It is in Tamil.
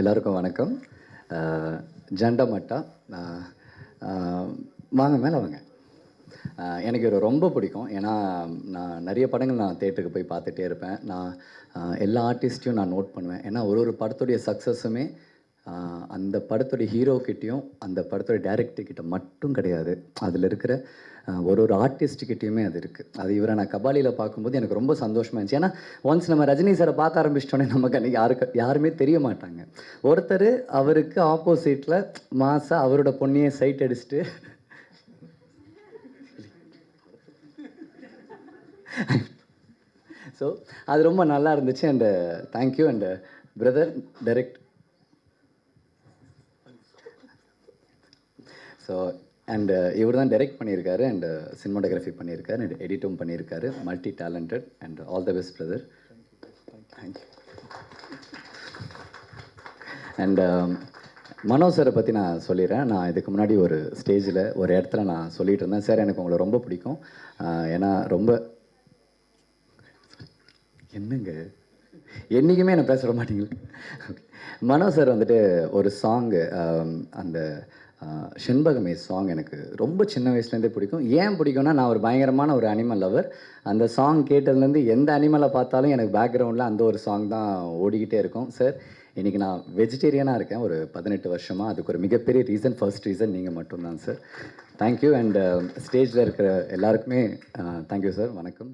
எல்லாருக்கும் வணக்கம். ஜண்டமட்டா. வாங்க மேலே வாங்க. எனக்கு இவரை ரொம்ப பிடிக்கும். ஏன்னா நான் நிறைய படங்கள் நான் தியேட்டருக்கு போய் பார்த்துட்டே இருப்பேன். நான் எல்லா ஆர்டிஸ்ட்டையும் நான் நோட் பண்ணுவேன். ஏன்னா ஒரு ஒரு படத்துடைய சக்ஸஸுமே அந்த படத்துடைய ஹீரோக்கிட்டேயும் அந்த படத்துடைய டைரக்டர்கிட்ட மட்டும் கிடையாது. அதில் இருக்கிற ஒரு ஒரு ஆர்டிஸ்ட்டுக்கிட்டேயுமே அது இருக்குது. அது இவரை நான் கபாலியில் பார்க்கும்போது எனக்கு ரொம்ப சந்தோஷமாக இருந்துச்சு. ஏன்னா ஒன்ஸ் நம்ம ரஜினி சாரை பார்க்க ஆரம்பிச்சிட்டோன்னே நமக்கு அன்றைக்கி யாருமே தெரிய மாட்டாங்க. ஒருத்தர் அவருக்கு ஆப்போசிட்டில் மாசா அவரோட பொண்ணையே சைட் அடிச்சுட்டு ஸோ அது ரொம்ப நல்லா இருந்துச்சு. And thank you. And brother direct. So and இவர் தான் டைரக்ட் பண்ணியிருக்காரு அண்டு சினிமாட்டோகிராஃபி பண்ணியிருக்காரு அண்ட் எடிட்டும் பண்ணியிருக்காரு. Multi talented and all the best brother. Thank you. And Mano சாரை பற்றி நான் சொல்லிடுறேன். நான் இதுக்கு முன்னாடி ஒரு ஸ்டேஜில் ஒரு இடத்துல நான் சொல்லிகிட்டு இருந்தேன், சார் எனக்கு உங்களை ரொம்ப பிடிக்கும். ஏன்னா ரொம்ப என்னங்க என்றைக்குமே என்னை பேச மாட்டீங்களா? மனோ சார் வந்துட்டு ஒரு சாங்கு, அந்த செண்பகமே சாங் எனக்கு ரொம்ப சின்ன வயசுலேருந்தே பிடிக்கும். ஏன் பிடிக்கும்னா, நான் ஒரு பயங்கரமான ஒரு அனிமல் லவர். அந்த சாங் கேட்டதுலேருந்து எந்த அனிமலை பார்த்தாலும் எனக்கு பேக்ரவுண்டில் அந்த ஒரு சாங் தான் ஓடிக்கிட்டே இருக்கும். சார் இன்றைக்கி நான் வெஜிடேரியனாக இருக்கேன் ஒரு 18 வருஷமாக. அதுக்கு ஒரு மிகப்பெரிய ரீசன், ஃபர்ஸ்ட் ரீசன் நீங்கள் மட்டும்தான் சார். தேங்க்யூ. அண்ட் ஸ்டேஜில் இருக்கிற எல்லாருக்குமே தேங்க்யூ சார். வணக்கம்.